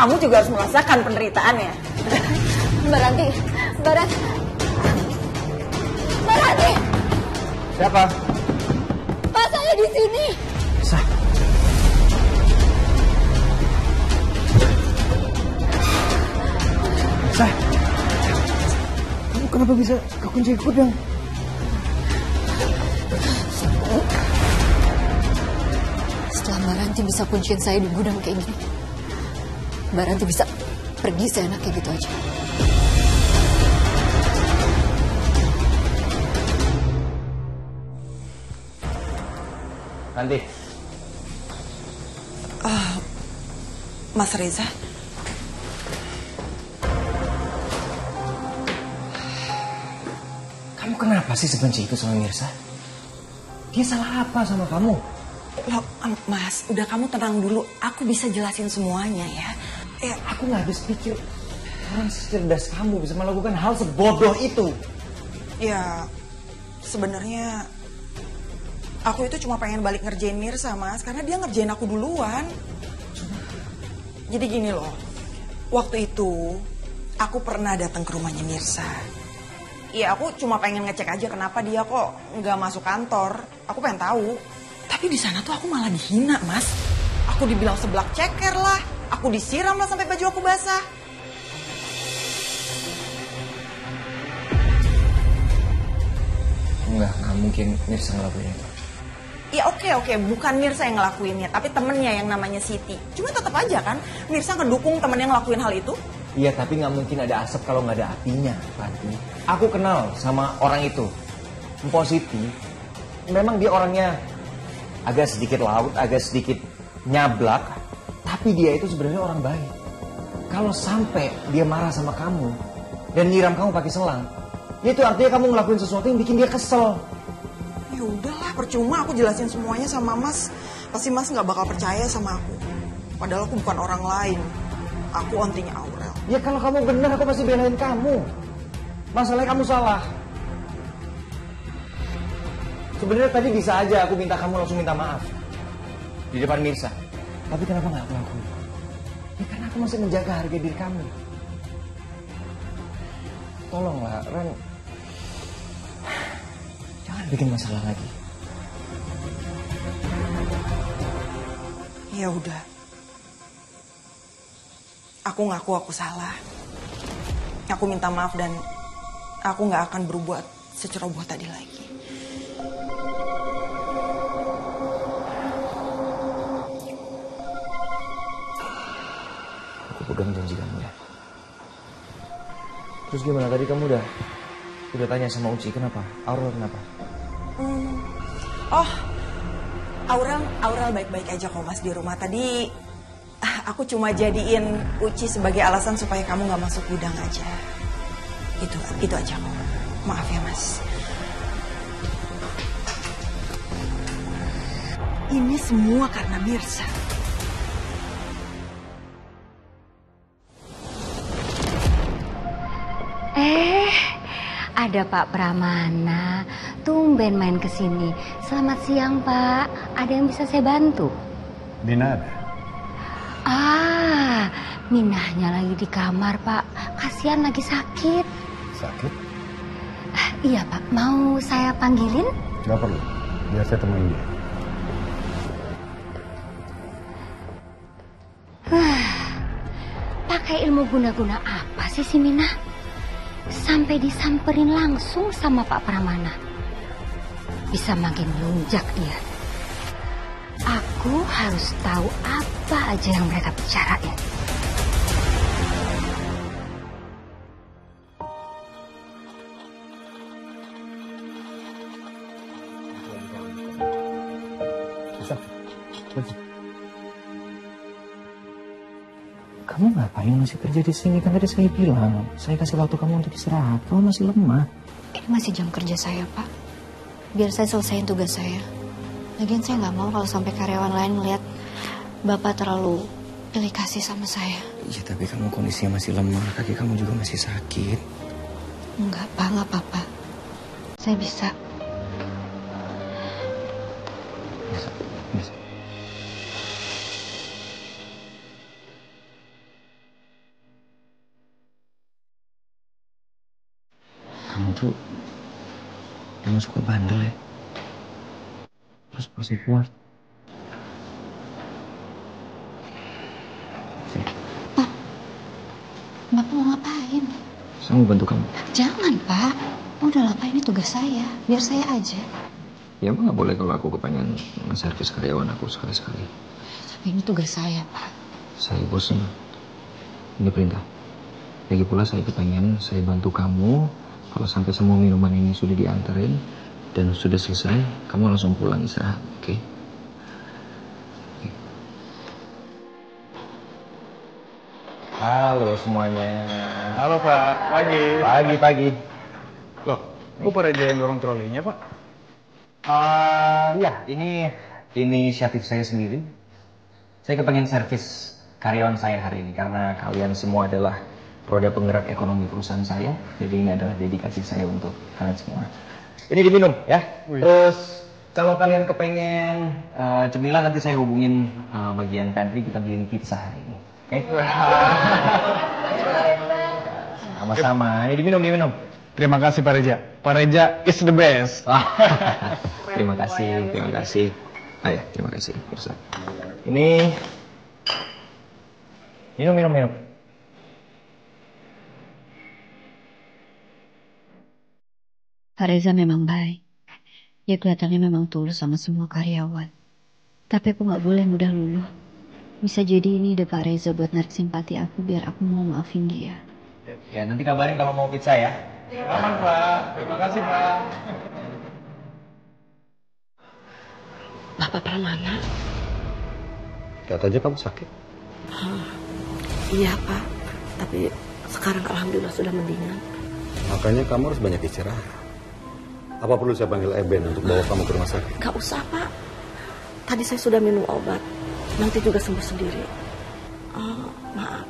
kamu juga harus merasakan penderitaannya. Mbak Ranti, Mbak Ranti. Mbak Ranti. Siapa? Pak, saya di sini. Sah. Sah. Kamu kenapa bisa kekunci gudang? Setelah Mbak Ranti bisa kunciin saya di gudang kayak gini, Mbak Ranti bisa pergi seenaknya gitu aja. Ranti. Mas Reza, Kamu kenapa sih sebenci itu sama Mirza? Dia salah apa sama kamu? loh, Mas, udah kamu tenang dulu. Aku bisa jelasin semuanya ya. Aku nggak habis pikir orang secerdas kamu bisa melakukan hal sebodoh itu. Ya, sebenarnya aku itu cuma pengen balik ngerjain Mirza, Mas, karena dia ngerjain aku duluan. Jadi gini loh, waktu itu aku pernah datang ke rumahnya Mirza. Iya, aku cuma pengen ngecek aja kenapa dia kok nggak masuk kantor. Aku pengen tahu. Tapi di sana tuh aku malah dihina, Mas. Aku dibilang seblak ceker lah. Aku disiram lah sampai baju aku basah. Nggak mungkin Mirza ngelakuin itu. Ya oke, bukan Mirza yang ngelakuinnya, tapi temennya yang namanya Siti. Cuma tetap aja kan, Mirza ngedukung temen yang ngelakuin hal itu. Iya, tapi nggak mungkin ada asap kalau nggak ada apinya, Ranti. Aku kenal sama orang itu, Mpok Siti. Memang dia orangnya agak sedikit laut, agak sedikit nyablak, tapi dia itu sebenarnya orang baik. Kalau sampai dia marah sama kamu dan nyiram kamu pakai selang, itu artinya kamu ngelakuin sesuatu yang bikin dia kesel. Ya udahlah, percuma aku jelasin semuanya sama Mas. Pasti Mas nggak bakal percaya sama aku. Padahal aku bukan orang lain. Aku ontinya Aurel. Ya kalau kamu benar, aku pasti belain kamu. Masalahnya kamu salah. Sebenarnya tadi bisa aja aku minta kamu langsung minta maaf di depan Mirza. Tapi kenapa nggak aku lakuin? Ya karena aku masih menjaga harga diri kamu. Tolonglah, Ren. Jangan bikin masalah lagi. Ya udah. Aku ngaku aku salah. Aku minta maaf dan aku nggak akan berbuat seceroboh tadi lagi. Aku pegang janji kamu ya. Terus gimana tadi kamu udah tanya sama Uci kenapa? Aurel kenapa? Oh, Aurel baik-baik aja kok Mas di rumah. Tadi aku cuma jadiin Uci sebagai alasan supaya kamu nggak masuk gudang aja. Itu aja kok. Maaf ya Mas. Ini semua karena Mirza. Ada Pak Pramana, tumben main ke sini. Selamat siang Pak, ada yang bisa saya bantu? Mina ada? Minahnya lagi di kamar Pak, kasihan lagi sakit. Sakit? Iya Pak, mau saya panggilin? Gak perlu, biar saya temuin dia. Pakai ilmu guna-guna apa sih si Minah? Sampai disamperin langsung sama Pak Pramana. Bisa makin lunjak dia. Aku harus tahu apa aja yang mereka bicarain. Kamu ngapain masih kerja di sini? Kan tadi saya bilang, saya kasih waktu kamu untuk istirahat. Kamu masih lemah. Ini masih jam kerja saya, Pak. Biar saya selesaiin tugas saya. Lagian saya nggak mau kalau sampai karyawan lain melihat Bapak terlalu pilih kasih sama saya. Iya, tapi kamu kondisinya masih lemah. Kaki kamu juga masih sakit. Enggak, Pak. Nggak apa-apa. Saya bisa. Bisa. 。 . 。 。 . 。 。 . 。 . 。 . 。 . 。 . 。 . 。 . 。 . 。 . 。 . 。 。 . 。 。 . 。 。 。 . 。 。 。 . 。 。 。 。 。 . 。 。 . 。 . 。 . 。 . Kamu tuh emang suka bandel ya. Terus pasti kuat. Sini, Bapak mau ngapain? saya mau bantu kamu. Jangan, Pak. Udahlah, Pak, ini tugas saya. Biar saya aja. Ya emang nggak boleh kalau aku kepengen nge-servis karyawan aku sekali-sekali. Tapi ini tugas saya, Pak. Saya bosan. Ini perintah. Lagi pula saya kepengen saya bantu kamu. Kalau sampai semua minuman ini sudah diantarin dan sudah selesai, kamu langsung pulang istirahat, oke? Oke. Halo semuanya. Halo Pak, pagi. Pagi. Loh, kok Pak Reja yang dorong trolinya Pak? Ya, ini inisiatif saya sendiri. Saya kepengen servis karyawan saya hari ini karena kalian semua adalah roda penggerak ekonomi perusahaan saya. Jadi ini adalah dedikasi saya untuk kalian semua. Ini diminum ya. Terus kalau kalian kepengen cemilan nanti saya hubungin bagian pantry, kita beliin pizza hari ini. Oke? Sama-sama. Ini diminum. Terima kasih Pak Reja. Pak Reja is the best. Terima kasih. Ayo, terima kasih. Ustaz. Ini minum. Pak Reza memang baik. Ya kelihatannya memang tulus sama semua karyawan. Tapi aku nggak boleh mudah luluh. Bisa jadi ini ide Pak Reza buat narik simpati aku biar aku mau maafin dia. Ya, nanti kabarin kalau mau pizza ya. Aman Pak, terima kasih Pak. Bapak Pramana? Katanya kamu sakit. Iya Pak, tapi sekarang alhamdulillah sudah mendingan. Makanya kamu harus banyak istirahat. Apa perlu saya panggil Eben untuk bawa kamu ke rumah sakit? Gak usah Pak, tadi saya sudah minum obat, nanti juga sembuh sendiri. Oh, maaf,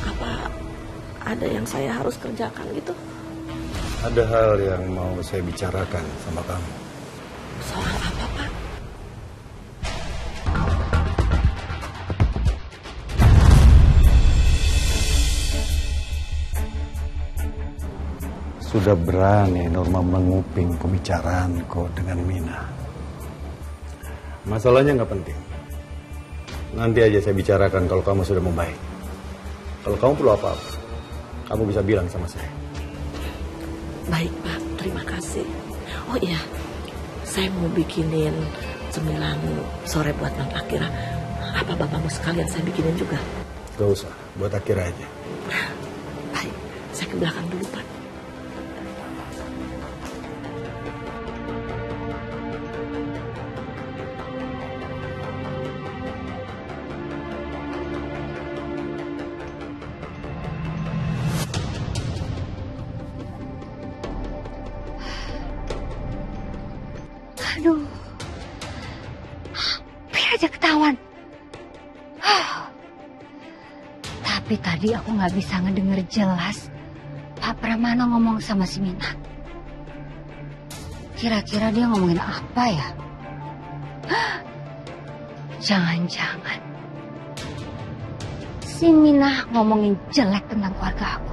apa ada yang saya harus kerjakan gitu? Ada hal yang mau saya bicarakan sama kamu. Soal apa Pak? Sudah berani Norma menguping pembicaraanku dengan Mina. Masalahnya nggak penting. Nanti aja saya bicarakan kalau kamu sudah membaik. Kalau kamu perlu apa-apa, kamu bisa bilang sama saya. Baik Pak, terima kasih. Oh iya, saya mau bikinin cemilan sore buat Bang Akira. Apa bapakmu sekalian saya bikinin juga? Gak usah, buat akhir aja. Baik, saya ke belakang dulu Pak. Aduh, hampir aja ketahuan. Tapi tadi aku nggak bisa ngedenger jelas Pak Pramana ngomong sama si Mina. Kira-kira dia ngomongin apa ya? Jangan-jangan si Mina ngomongin jelek tentang keluarga aku.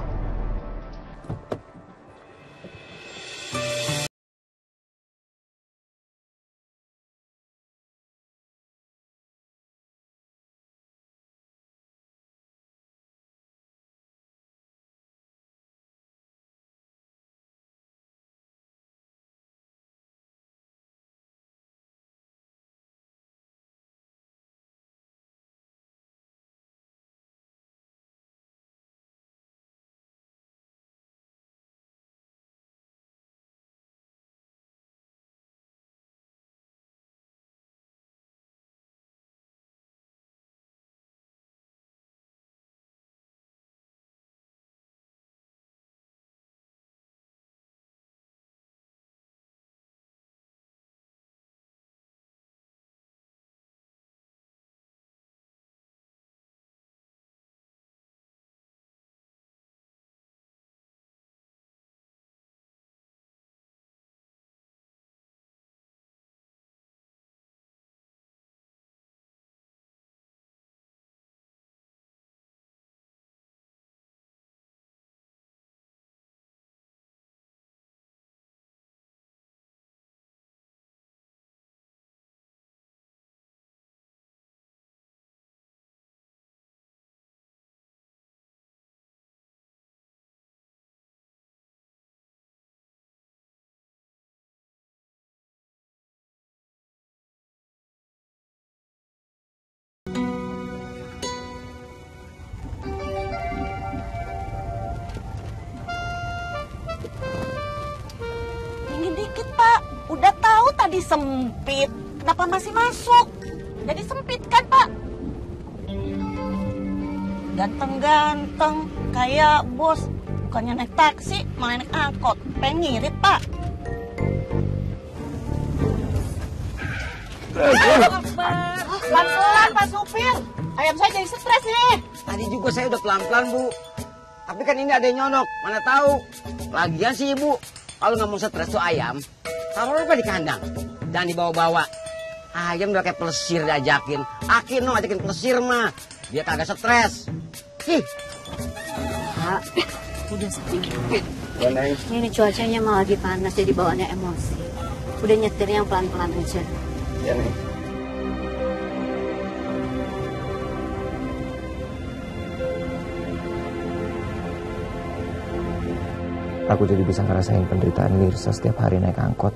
Tadi sempit, kenapa masih masuk? Jadi sempit kan, Pak? Ganteng-ganteng, kayak bos. Bukannya naik taksi, malah naik angkot. Pengen ngirit, Pak. Pelan-pelan, Pak Supir. Ayam saya jadi stres nih. Tadi juga saya udah pelan-pelan, Bu. Tapi kan ini ada yang nyonok, mana tahu. Lagian sih Ibu, kalau nggak mau stres tuh ayam, taruh apa di kandang. Jangan dibawa-bawa. Ayam udah kayak pelesir diajakin. Akin no, ajakin pelesir mah. Dia kagak stres. Ih. Udah sedikit. Ini cuacanya malah lagi panas jadi bawaannya emosi. Udah nyetir yang pelan-pelan aja. Ya, nih. Aku jadi bisa ngerasain penderitaan Mirsa setiap hari naik angkot.